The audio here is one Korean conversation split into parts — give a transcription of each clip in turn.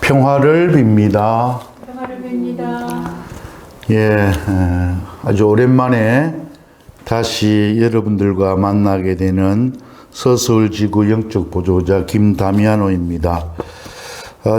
평화를 빕니다. 평화를 빕니다. 예, 아주 오랜만에 다시 여러분들과 만나게 되는 서서울지구 영적 보조자 김다미아노입니다.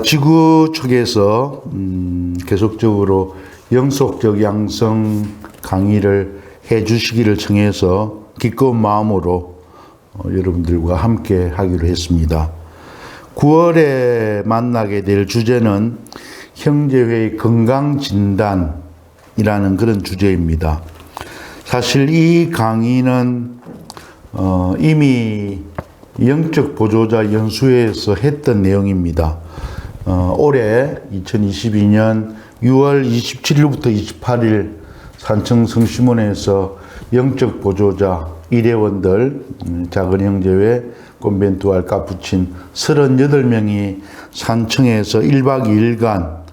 지구 측에서 계속적으로 영속적 양성 강의를 해주시기를 청해서 기꺼운 마음으로 여러분들과 함께 하기로 했습니다. 9월에 만나게 될 주제는 형제회의 건강진단이라는 그런 주제입니다. 사실 이 강의는 이미 영적 보조자 연수회에서 했던 내용입니다. 올해 2022년 6월 27일부터 28일 산청 성심원에서 영적 보조자 일회원들 작은 형제회 콘벤투알 카푸친 38명이 산청에서 1박 2일간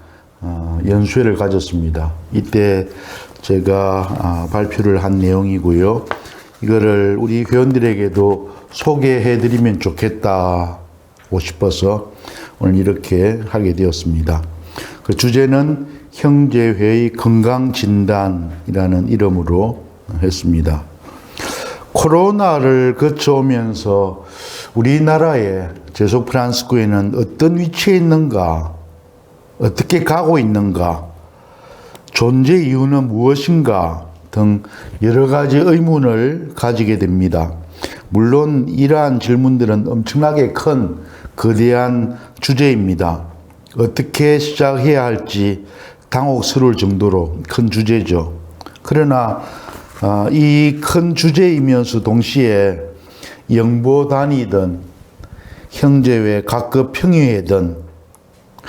연수회를 가졌습니다. 이때 제가 발표를 한 내용이고요. 이거를 우리 회원들에게도 소개해드리면 좋겠다고 싶어서 오늘 이렇게 하게 되었습니다. 그 주제는 형제회의 건강진단이라는 이름으로 했습니다. 코로나를 거쳐오면서 우리나라의 제속 프란스교회는 어떤 위치에 있는가, 어떻게 가고 있는가, 존재 이유는 무엇인가 등 여러 가지 의문을 가지게 됩니다. 물론 이러한 질문들은 엄청나게 큰 거대한 주제입니다. 어떻게 시작해야 할지 당혹스러울 정도로 큰 주제죠. 그러나 이 큰 주제이면서 동시에 영보단이든 형제회 각급 평의회든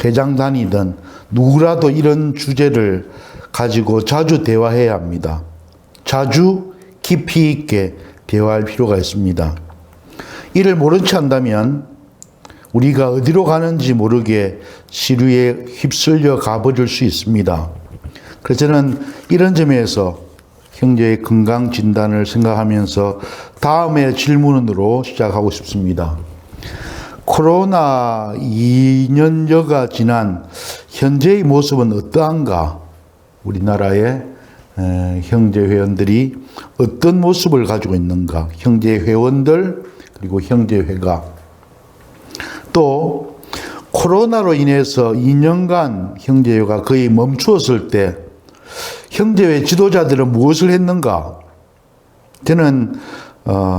회장단이든 누구라도 이런 주제를 가지고 자주 대화해야 합니다. 자주 깊이 있게 대화할 필요가 있습니다. 이를 모른 채 한다면 우리가 어디로 가는지 모르게 시류에 휩쓸려 가버릴 수 있습니다. 그래서 저는 이런 점에서 형제의 건강 진단을 생각하면서 다음의 질문으로 시작하고 싶습니다. 코로나 2년여가 지난 현재의 모습은 어떠한가? 우리나라의 형제 회원들이 어떤 모습을 가지고 있는가? 형제 회원들 그리고 형제회가 또 코로나로 인해서 2년간 형제회가 거의 멈추었을 때 형제회 지도자들은 무엇을 했는가? 저는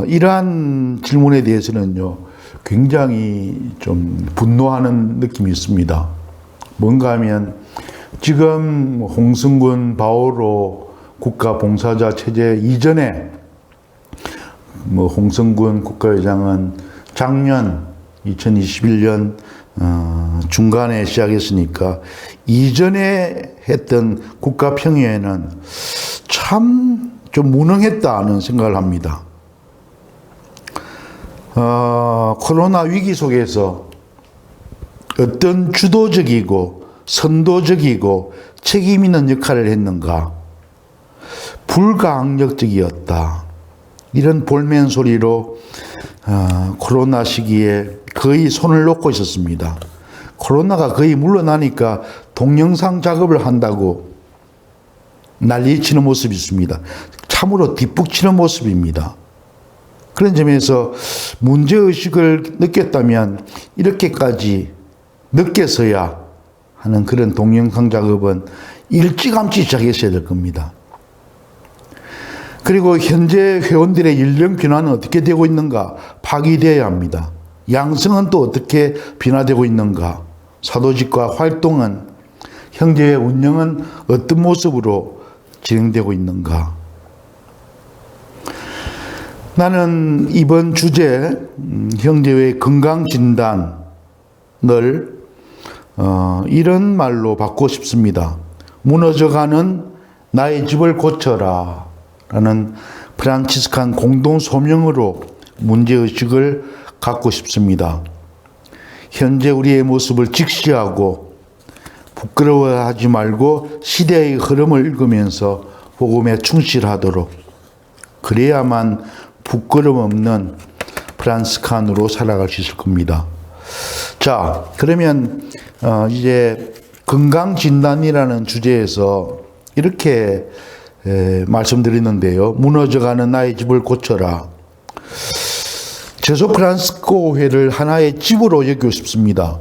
이러한 질문에 대해서는요 굉장히 좀 분노하는 느낌이 있습니다. 뭔가 하면 지금 홍승군 바오로 국가봉사자 체제 이전에 홍승군 국가회장은 작년 2021년 중간에 시작했으니까 이전에 했던 국가평의회는 참 좀 무능했다는 생각을 합니다. 코로나 위기 속에서 어떤 주도적이고 선도적이고 책임 있는 역할을 했는가? 불가항력적이었다. 이런 볼멘 소리로 코로나 시기에 거의 손을 놓고 있었습니다. 코로나가 거의 물러나니까 동영상 작업을 한다고 난리치는 모습이 있습니다. 참으로 뒷북치는 모습입니다. 그런 점에서 문제의식을 느꼈다면 이렇게까지 늦게서야 하는 그런 동영상 작업은 일찌감치 시작했어야 될 겁니다. 그리고 현재 회원들의 연령 변화는 어떻게 되고 있는가 파악되어야 합니다. 양성은 또 어떻게 변화되고 있는가, 사도직과 활동은 형제회 운영은 어떤 모습으로 진행되고 있는가. 나는 이번 주제 형제회 건강진단을 이런 말로 바꾸고 싶습니다. 무너져가는 나의 집을 고쳐라 라는 프란치스칸 공동소명으로 문제의식을 갖고 싶습니다. 현재 우리의 모습을 직시하고 부끄러워하지 말고 시대의 흐름을 읽으면서 복음에 충실하도록, 그래야만 부끄러움 없는 프란스칸으로 살아갈 수 있을 겁니다. 자, 그러면 이제 건강진단이라는 주제에서 이렇게 말씀드리는데요. 무너져가는 나의 집을 고쳐라. 제소 프란시스코 회를 하나의 집으로 여기고 싶습니다.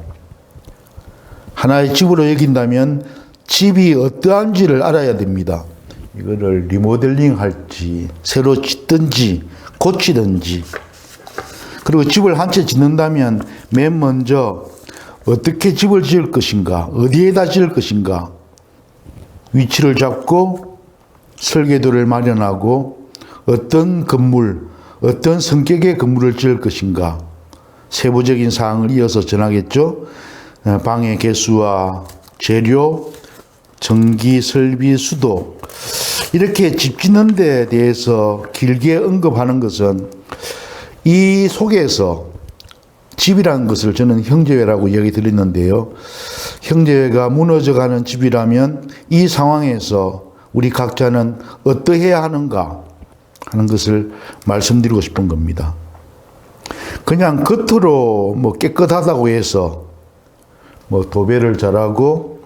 하나의 집으로 여긴다면 집이 어떠한지를 알아야 됩니다. 이거를 리모델링 할지, 새로 짓든지, 고치든지. 그리고 집을 한 채 짓는다면 맨 먼저 어떻게 집을 지을 것인가, 어디에다 지을 것인가, 위치를 잡고 설계도를 마련하고 어떤 건물, 어떤 성격의 건물을 지을 것인가, 세부적인 사항을 이어서 전하겠죠. 방의 개수와 재료, 전기, 설비, 수도, 이렇게 집 짓는 데 대해서 길게 언급하는 것은 이 속에서 집이라는 것을 저는 형제회라고 이야기 드렸는데요. 형제회가 무너져가는 집이라면 이 상황에서 우리 각자는 어떠해야 하는가 하는 것을 말씀드리고 싶은 겁니다. 그냥 겉으로 뭐 깨끗하다고 해서 뭐 도배를 잘하고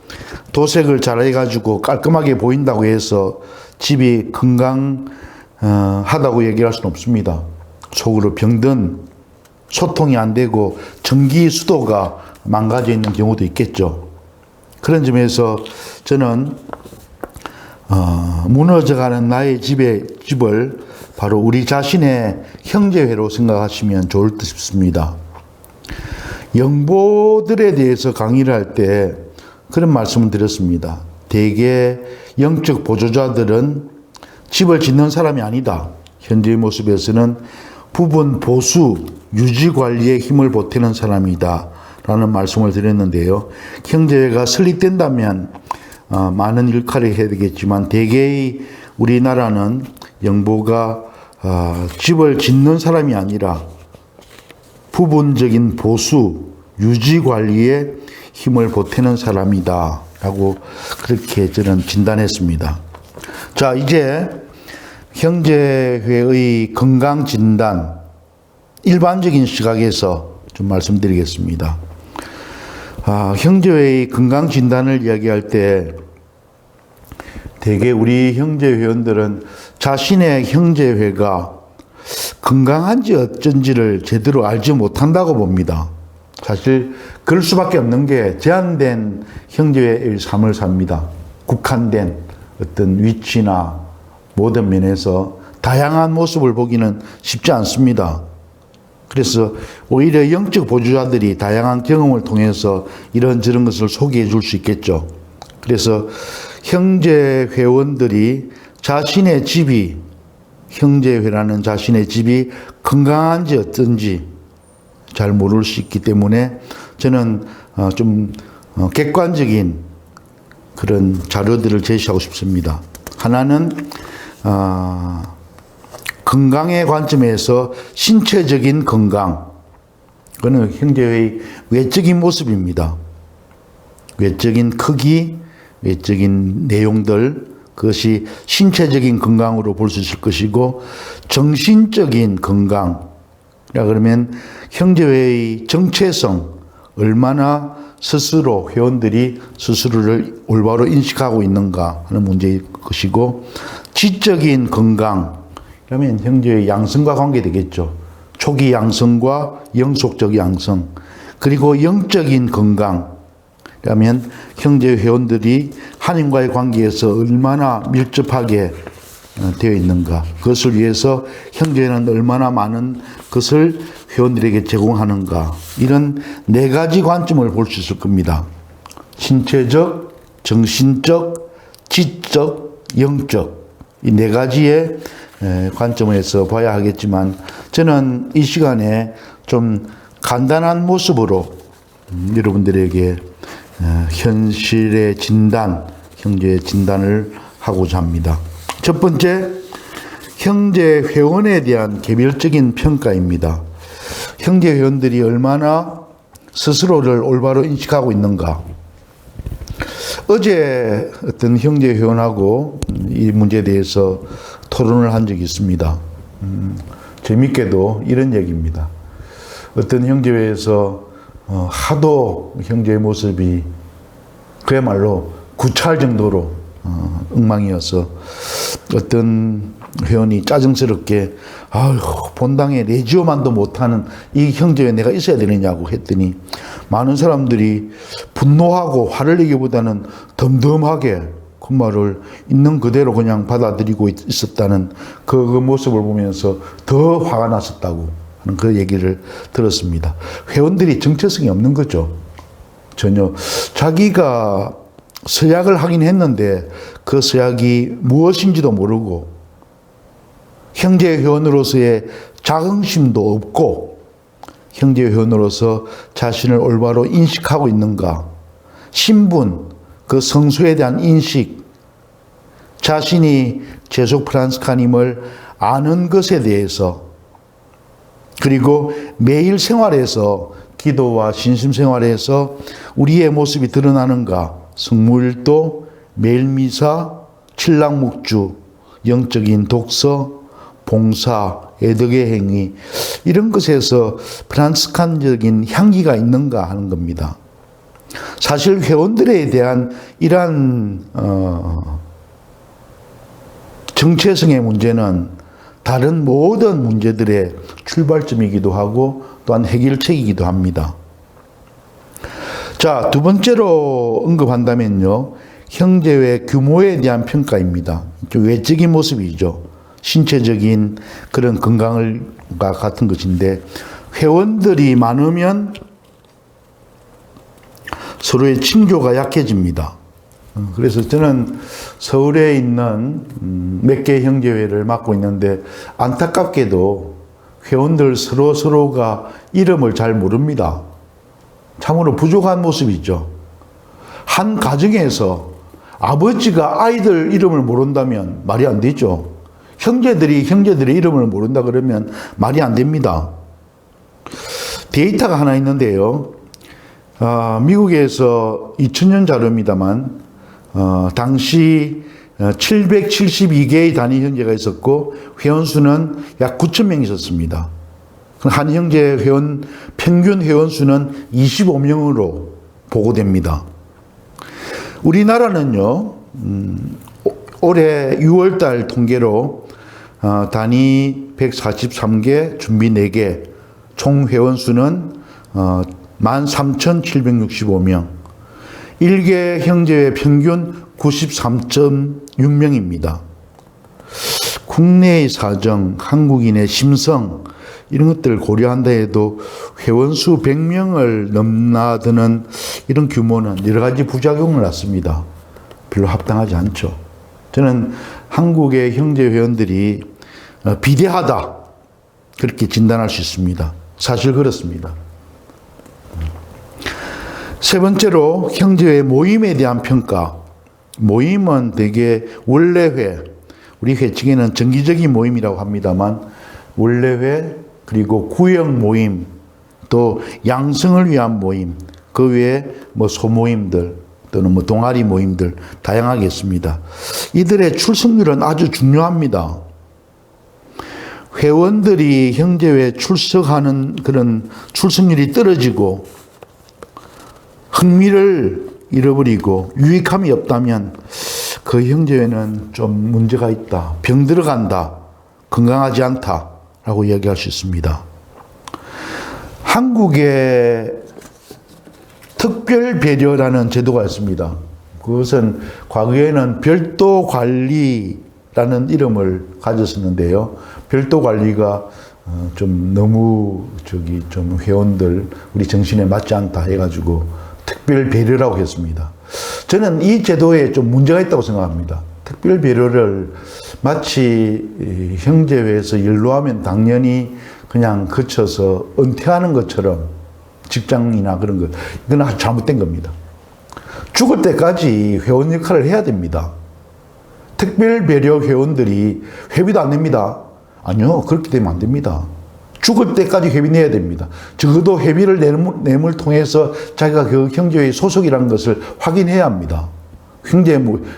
도색을 잘해가지고 깔끔하게 보인다고 해서 집이 건강하다고 얘기할 수는 없습니다. 속으로 병든, 소통이 안 되고 전기 수도가 망가져 있는 경우도 있겠죠. 그런 점에서 저는 무너져가는 나의 집을 바로 우리 자신의 형제회로 생각하시면 좋을 듯 싶습니다. 영보들에 대해서 강의를 할 때 그런 말씀을 드렸습니다. 대개 영적 보조자들은 집을 짓는 사람이 아니다. 현재의 모습에서는 부분 보수, 유지 관리에 힘을 보태는 사람이다 라는 말씀을 드렸는데요. 형제회가 설립된다면 많은 일칼을 해야 되겠지만 대개의 우리나라는 영보가 집을 짓는 사람이 아니라 부분적인 보수, 유지 관리에 힘을 보태는 사람이다 라고 그렇게 저는 진단했습니다. 자, 이제 형제회의 건강진단, 일반적인 시각에서 좀 말씀드리겠습니다. 형제회의 건강진단을 이야기할 때 대개 우리 형제회원들은 자신의 형제회가 건강한지 어쩐지를 제대로 알지 못한다고 봅니다. 사실 그럴 수밖에 없는 게 제한된 형제회의 삶을 삽니다. 국한된 어떤 위치나 모든 면에서 다양한 모습을 보기는 쉽지 않습니다. 그래서 오히려 영적 보조자들이 다양한 경험을 통해서 이런저런 것을 소개해 줄 수 있겠죠. 그래서 형제 회원들이 자신의 집이, 형제회라는 자신의 집이 건강한지 어떤지 잘 모를 수 있기 때문에 저는 좀 객관적인 그런 자료들을 제시하고 싶습니다. 하나는 건강의 관점에서 신체적인 건강, 그거는 형제의 외적인 모습입니다. 외적인 크기, 외적인 내용들, 그것이 신체적인 건강으로 볼 수 있을 것이고, 정신적인 건강, 그러면 형제회의 정체성, 얼마나 스스로 회원들이 스스로를 올바로 인식하고 있는가 하는 문제일 것이고, 지적인 건강, 그러면 형제의 양성과 관계되겠죠. 초기 양성과 영속적 양성, 그리고 영적인 건강, 그러면 형제 회원들이 하나님과의 관계에서 얼마나 밀접하게 되어 있는가, 그것을 위해서 형제는 얼마나 많은 것을 회원들에게 제공하는가, 이런 네 가지 관점을 볼 수 있을 겁니다. 신체적, 정신적, 지적, 영적, 이 네 가지의 관점에서 봐야 하겠지만, 저는 이 시간에 좀 간단한 모습으로 여러분들에게 현실의 진단, 형제의 진단을 하고자 합니다. 첫 번째, 형제 회원에 대한 개별적인 평가입니다. 형제 회원들이 얼마나 스스로를 올바로 인식하고 있는가. 어제 어떤 형제 회원하고 이 문제에 대해서 토론을 한 적이 있습니다. 재밌게도 이런 얘기입니다. 어떤 형제회에서 하도 형제의 모습이 그야말로 구차할 정도로 엉망이어서 어떤 회원이 짜증스럽게 아유 본당에 레지오만도 못하는 이 형제에 내가 있어야 되느냐고 했더니 많은 사람들이 분노하고 화를 내기보다는 덤덤하게 그 말을 있는 그대로 그냥 받아들이고 있었다는 그 모습을 보면서 더 화가 났었다고 하는 그 얘기를 들었습니다. 회원들이 정체성이 없는 거죠. 전혀. 자기가 서약을 하긴 했는데 그 서약이 무엇인지도 모르고 형제 회원으로서의 자긍심도 없고 형제 회원으로서 자신을 올바로 인식하고 있는가, 신분, 그 성수에 대한 인식, 자신이 제속 프란스카님을 아는 것에 대해서, 그리고 매일 생활에서 기도와 신심 생활에서 우리의 모습이 드러나는가, 성무일도, 매일 미사, 칠랑묵주, 영적인 독서, 봉사, 애덕의 행위, 이런 것에서 프란스칸적인 향기가 있는가 하는 겁니다. 사실 회원들에 대한 이러한 정체성의 문제는 다른 모든 문제들의 출발점이기도 하고 또한 해결책이기도 합니다. 자, 두 번째로 언급한다면요, 형제의 규모에 대한 평가입니다. 좀 외적인 모습이죠. 신체적인 그런 건강과 같은 것인데, 회원들이 많으면 서로의 친교가 약해집니다. 그래서 저는 서울에 있는 몇 개 형제회를 맡고 있는데 안타깝게도 회원들 서로가 이름을 잘 모릅니다. 참으로 부족한 모습이죠. 한 가정에서 아버지가 아이들 이름을 모른다면 말이 안 되죠. 형제들의 이름을 모른다 그러면 말이 안 됩니다. 데이터가 하나 있는데요. 미국에서 2000년 자료입니다만, 당시 772개의 단위 형제가 있었고, 회원수는 약 9,000명 있었습니다. 한 형제 회원, 평균 회원수는 25명으로 보고됩니다. 우리나라는요, 올해 6월달 통계로 단위 143개, 준비 4개, 총 회원수는 13,765명, 1개 형제의 평균 93.6명입니다. 국내의 사정, 한국인의 심성, 이런 것들을 고려한다 해도 회원수 100명을 넘나드는 이런 규모는 여러 가지 부작용을 낳습니다. 별로 합당하지 않죠. 저는 한국의 형제 회원들이 비대하다, 그렇게 진단할 수 있습니다. 사실 그렇습니다. 세 번째로 형제회 모임에 대한 평가. 모임은 대개 원래회, 우리 회칙에는 정기적인 모임이라고 합니다만, 원래회, 그리고 구역 모임, 또 양성을 위한 모임, 그 외에 소모임들 또는 동아리 모임들 다양하게 있습니다. 이들의 출석률은 아주 중요합니다. 회원들이 형제회에 출석하는 그런 출석률이 떨어지고 흥미를 잃어버리고 유익함이 없다면 그 형제회는 좀 문제가 있다, 병 들어간다, 건강하지 않다라고 이야기할 수 있습니다. 한국에 특별 배려라는 제도가 있습니다. 그것은 과거에는 별도 관리라는 이름을 가졌었는데요. 별도 관리가 좀 너무 좀 회원들 우리 정신에 맞지 않다 해가지고 특별 배려라고 했습니다. 저는 이 제도에 좀 문제가 있다고 생각합니다. 특별 배려를 마치 형제회에서 연로하면 당연히 그냥 거쳐서 은퇴하는 것처럼 직장이나 그런 것, 이건 아주 잘못된 겁니다. 죽을 때까지 회원 역할을 해야 됩니다. 특별 배려 회원들이 회비도 안 냅니다. 아니요, 그렇게 되면 안 됩니다. 죽을 때까지 회비 내야 됩니다. 적어도 회비를 내물 통해서 자기가 그 형제의 소속이라는 것을 확인해야 합니다. 형제,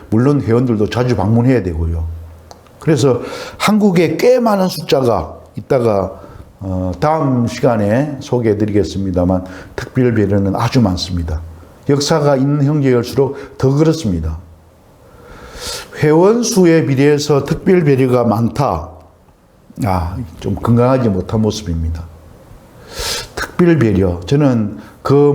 물론 회원들도 자주 방문해야 되고요. 그래서 한국에 꽤 많은 숫자가 있다가 다음 시간에 소개해 드리겠습니다만 특별 배려는 아주 많습니다. 역사가 있는 형제일수록 더 그렇습니다. 회원 수에 비례해서 특별 배려가 많다. 좀 건강하지 못한 모습입니다. 특별 배려. 저는 그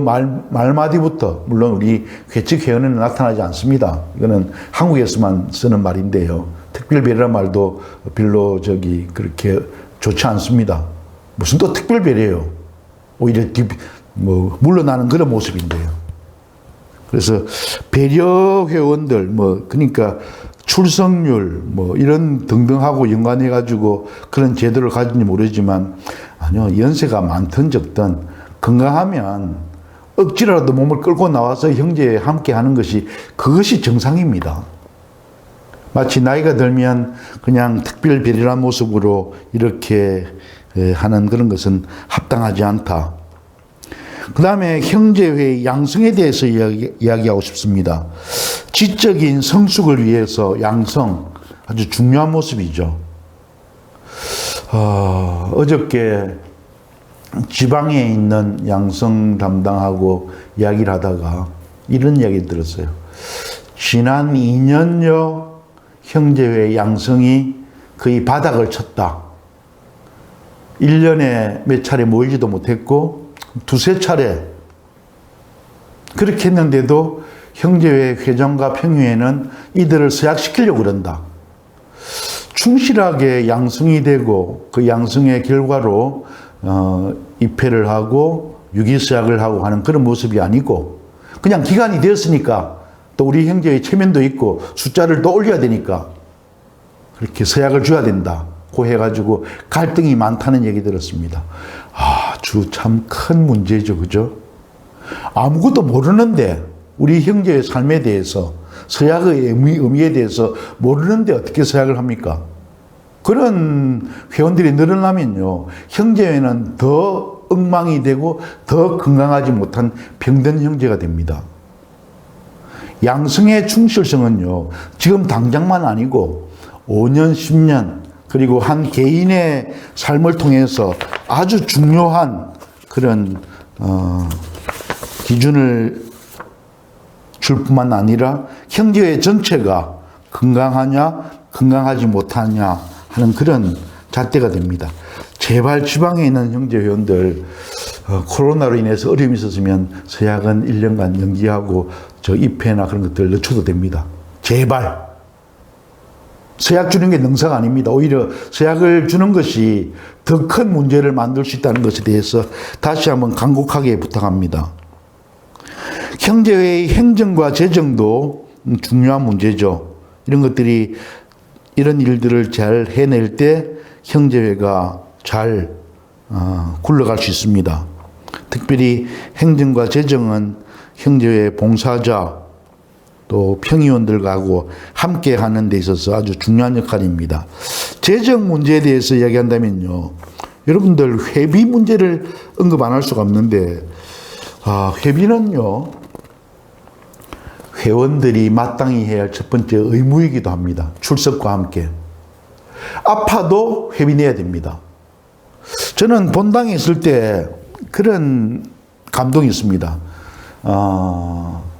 말마디부터, 물론 우리 괴측 회원에는 나타나지 않습니다. 이거는 한국에서만 쓰는 말인데요. 특별 배려란 말도 별로 그렇게 좋지 않습니다. 무슨 또 특별 배려예요. 오히려 물러나는 그런 모습인데요. 그래서 배려 회원들, 그러니까 출석률, 이런 등등하고 연관해가지고 그런 제도를 가진지 모르지만, 아니요, 연세가 많든 적든 건강하면 억지로라도 몸을 끌고 나와서 형제에 함께 하는 그것이 정상입니다. 마치 나이가 들면 그냥 특별 배려한 모습으로 이렇게 하는 그런 것은 합당하지 않다. 그 다음에 형제회의 양성에 대해서 이야기하고 싶습니다. 지적인 성숙을 위해서 양성, 아주 중요한 모습이죠. 어저께 지방에 있는 양성 담당하고 이야기를 하다가 이런 이야기 들었어요. 지난 2년여 형제회 양성이 거의 바닥을 쳤다. 1년에 몇 차례 모이지도 못했고 두세 차례 그렇게 했는데도 형제회 회장과 평의회는 이들을 서약시키려고 그런다. 충실하게 양성이 되고 그 양성의 결과로 입회를 하고 유기서약을 하고 하는 그런 모습이 아니고 그냥 기간이 되었으니까 또 우리 형제의 체면도 있고 숫자를 또 올려야 되니까 그렇게 서약을 줘야 된다. 고 해가지고 갈등이 많다는 얘기 들었습니다. 아주 참 큰 문제죠. 그죠? 아무것도 모르는데 우리 형제의 삶에 대해서 서약의 의미에 대해서 모르는데 어떻게 서약을 합니까? 그런 회원들이 늘어나면요. 형제회는 더 엉망이 되고 더 건강하지 못한 병든 형제가 됩니다. 양성의 충실성은요. 지금 당장만 아니고 5년, 10년 그리고 한 개인의 삶을 통해서 아주 중요한 그런 기준을 줄 뿐만 아니라 형제회 전체가 건강하냐 건강하지 못하냐 하는 그런 잣대가 됩니다. 제발 지방에 있는 형제 회원들 코로나로 인해서 어려움이 있었으면 서약은 1년간 연기하고 입회나 그런 것들 늦춰도 됩니다. 제발. 서약 주는 게 능사가 아닙니다. 오히려 서약을 주는 것이 더 큰 문제를 만들 수 있다는 것에 대해서 다시 한번 간곡하게 부탁합니다. 형제회의 행정과 재정도 중요한 문제죠. 이런 일들을 잘 해낼 때 형제회가 잘 굴러갈 수 있습니다. 특별히 행정과 재정은 형제회 봉사자 또 평의원들하고 함께 하는 데 있어서 아주 중요한 역할입니다. 재정 문제에 대해서 이야기한다면요. 여러분들 회비 문제를 언급 안 할 수가 없는데 회비는요. 회원들이 마땅히 해야 할 첫 번째 의무이기도 합니다. 출석과 함께. 아파도 회비 내야 됩니다. 저는 본당에 있을 때 그런 감동이 있습니다.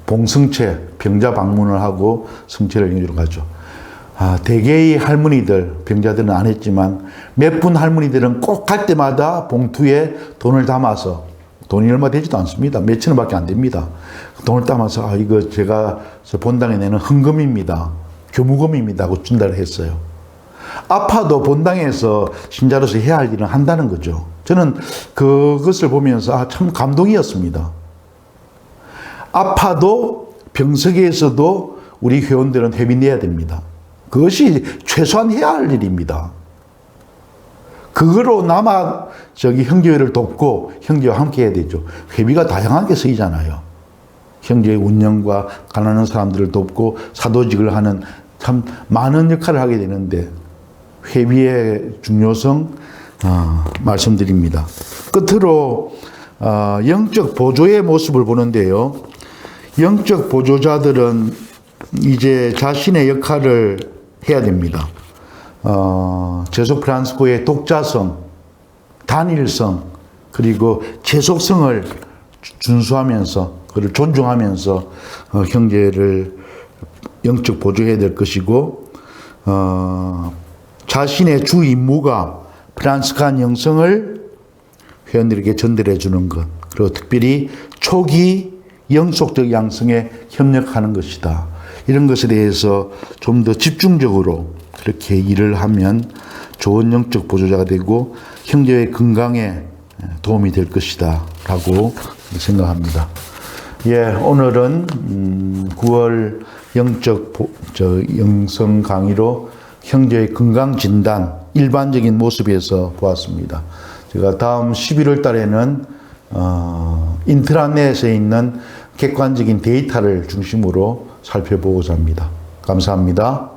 봉성체, 병자 방문을 하고 성체를 영주로 가죠. 대개의 할머니들, 병자들은 안 했지만 몇 분 할머니들은 꼭 갈 때마다 봉투에 돈을 담아서 돈이 얼마 되지도 않습니다. 몇천 원밖에 안 됩니다. 돈을 담아서 이거 제가 본당에 내는 헌금입니다. 교무금입니다 하고 준다를 했어요. 아파도 본당에서 신자로서 해야 할 일은 한다는 거죠. 저는 그것을 보면서 참 감동이었습니다. 아파도 병석에서도 우리 회원들은 회비 내야 됩니다. 그것이 최소한 해야 할 일입니다. 그거로 형제회를 돕고 형제와 함께 해야 되죠. 회비가 다양하게 쓰이잖아요. 형제의 운영과 가난한 사람들을 돕고 사도직을 하는 참 많은 역할을 하게 되는데 회비의 중요성 말씀드립니다. 끝으로 영적 보조의 모습을 보는데요. 영적 보조자들은 이제 자신의 역할을 해야 됩니다. 제소 프란스코의 독자성, 단일성 그리고 계속성을 준수하면서 그를 존중하면서 형제를 영적 보조해야 될 것이고 자신의 주 임무가 프란스칸 영성을 회원들에게 전달해 주는 것 그리고 특별히 초기 영속적 양성에 협력하는 것이다. 이런 것에 대해서 좀 더 집중적으로 그렇게 일을 하면 좋은 영적 보조자가 되고 형제의 건강에 도움이 될 것이다 라고 생각합니다. 예, 오늘은 9월 영성 강의로 형제의 건강 진단 일반적인 모습에서 보았습니다. 제가 다음 11월 달에는 인트라넷에 있는 객관적인 데이터를 중심으로 살펴보고자 합니다. 감사합니다.